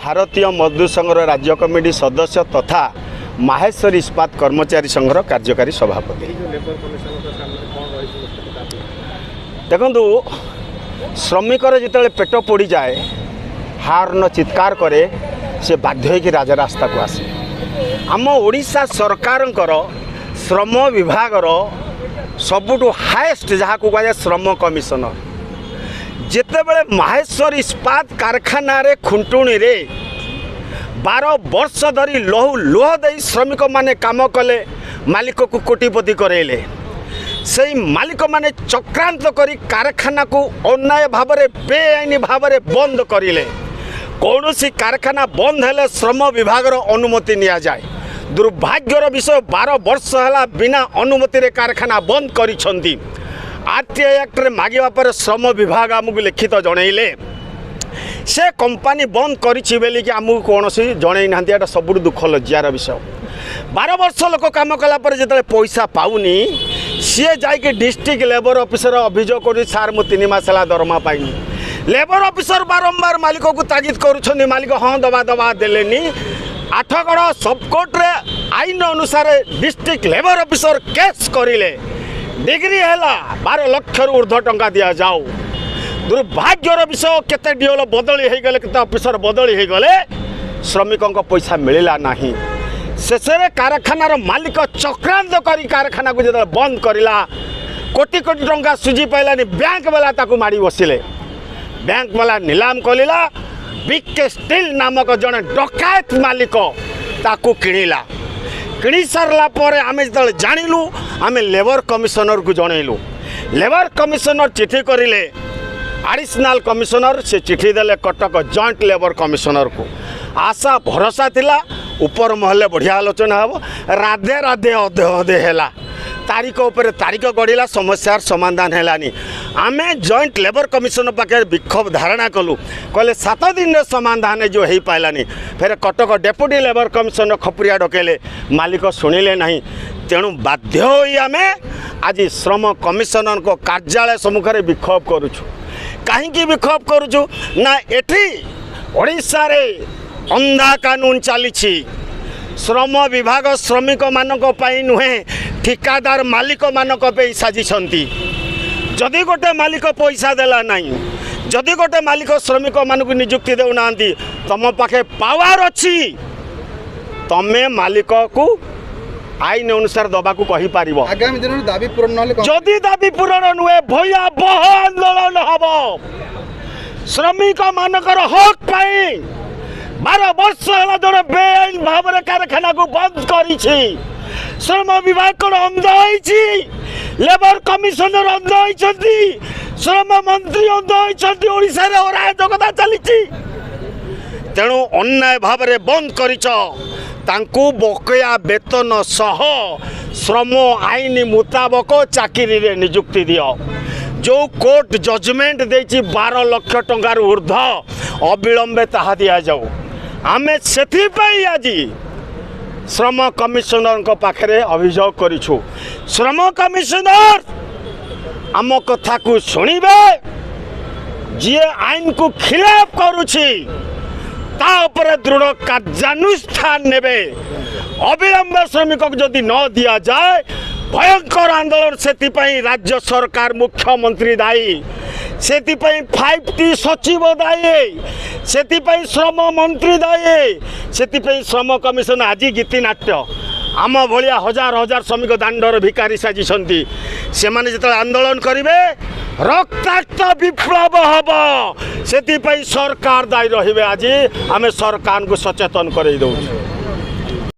भारतीय मजदूर संघर राज्य कमिटी सदस्य तथा माहेश्वरी इस्पात कर्मचारी संघर कार्यकारी सभापति। देखु श्रमिकर जिते पेट पोड़ी जाए हार्न चित्कार करे से बाध्य कि राजरास्ता को आसे। आम ओडिशा सरकारंकर श्रम विभागर सबुठु हाएस्ट जहाँ को कह श्रम कमिशनर जितेबले माहेश्वर इस्पात कारखाना रे खुंटुणी रे 12 वर्ष धरी लुह दे श्रमिक माने काम कले मालिक को कोटिपति करेले से मालिक माने चक्रांत करी कारखाना को अन्याय भाव में बेआईन भाव में बंद करिले। कौन सी कारखाना बंद हेले श्रम विभाग अनुमति निया जाए। दुर्भाग्यर विषय 12 वर्ष है बिना अनुमति रे कारखाना बंद करिछंती। आरटीआई एक्ट रे मागिबा पर श्रम विभाग आमको लिखित जनइले से कंपनी बंद करिछि बेली कि आमको कौन सी जन ना। एटा सब दुख लज्जार विषय। 12 वर्ष लोक काम कला पर जिते पैसा पाउनी सी जाकि डिस्ट्रिक्ट लेबर ऑफिसर अभियोग कर सार मु 3 मास है दरमा पाइनी। लेबर ऑफिसर बारंबार मालिक को तागिद करुछन मालिक हाँ दबा दबा देलेनी। आठगड़ सबकोर्ट रे आईन अनुसार डिस्ट्रिक्ट लेबर ऑफिसर केस करिले डिग्री है 12 लाख ऊर्ध्व टंका दि जाऊ। दुर्भाग्यर विषय केते डीएल बदली हो गले केते ऑफिसर बदली हो गले श्रमिकों को पैसा मिलला नहीं। शेष कारखानार मालिक चक्रांत करी कारखाना को जो बंद करा कोटी कोटी टंका सुझी पाइलानी बैंक वाला ताकू माड़ी बसिले। बैंक वाला नीलाम कलिला बीके स्टील नामक जड़े डकायत मालिक ताकू किणिला। किणी सारला परे आमे जतले जानिलु आमे लेबर कमिशनर को जनइलु। लेबर कमिशनर चिठी करिले एडिशनल कमिशनर से चिठी देले कटक जॉइंट लेबर कमिशनर को। आशा भरोसा थिला ऊपर महल बढ़िया आलोचना हम राधे राधे अधे अधे है तारीख उपर तारीख गढ़ला समस्यार समाधान है। आमे जॉइंट लेबर कमिशन पाखे विक्षोभ धारणा कलु कहले 7 दिन समाधान जो हो पाइलानी। फिर कटक डेप्यूटी लेबर कमिशन खपुरिया डकेले मालिक शुणिले नहीं। तेणु बाध्य होई आमे आज श्रम कमिशनर को कार्यालय सम्मुख में विक्षोभ करुछु। कहीं विक्षोभ करुछु ना एठी ओडिशा रे अंधा कानून चली। श्रम विभाग श्रमिक मानक पाई नुहे ठिकादार मालिक मानक पे साजिछंती। जदि गोटे मालिक पैसा देला नहीं जदि गोटे मालिक श्रमिक मानक नियुक्ति देउना तम पाखे पावर अच्छी तमे मालिक को आईन अनुसार दबा को कहि पारिबो। आगामी दिन दाबी पूर्ण नले जदि दाबी पूर्ण नुहे भयावह आंदोलन हबो। श्रमिक मानकर हक पाई 12 वर्ष है जड़े बेआईन भाव में कारखाना को बंद करी। श्रम विभाग को अंध होइछि, लेबर कमिशनर अंध होइछंती, श्रम मंत्री अंध होइछंती। ओडिशा रे अराजकता चली। तेणु अन्याय भाव में बंद करिछ तांकू बकेया वेतन सह श्रम आईन मुताबक चाकरी रे नियुक्ति दियो। जो कोर्ट जजमेंट देछि 12 लाख टंकार ऊर्ध्व अविलंबे ताहा दिया जाऊ। आमे सेथिपाई आज श्रम कमिशनर को पाखरे अभियोग करिछु। श्रम कमिशनर आम कथा को सुनिबे जी आईन को खिलाफ करुछि ता ऊपर दृढ़ कार्यानुष्ठान नेबे। अविलंब श्रमिक को जदि न दिया जाए भयंकर आंदोलन। से राज्य सरकार मुख्यमंत्री दायी, से 5T सचिव दायी, से श्रम मंत्री दायी, से श्रम कमिशन आज गीतिनाट्य आम भाया हजार हजार श्रमिक दांडर भिकारी साजिछंती। से माने जिते आंदोलन करेंगे रक्ताक्त विप्लव हम से सरकार दायी रही। आज आम सरकार को सचेतन कर दौर।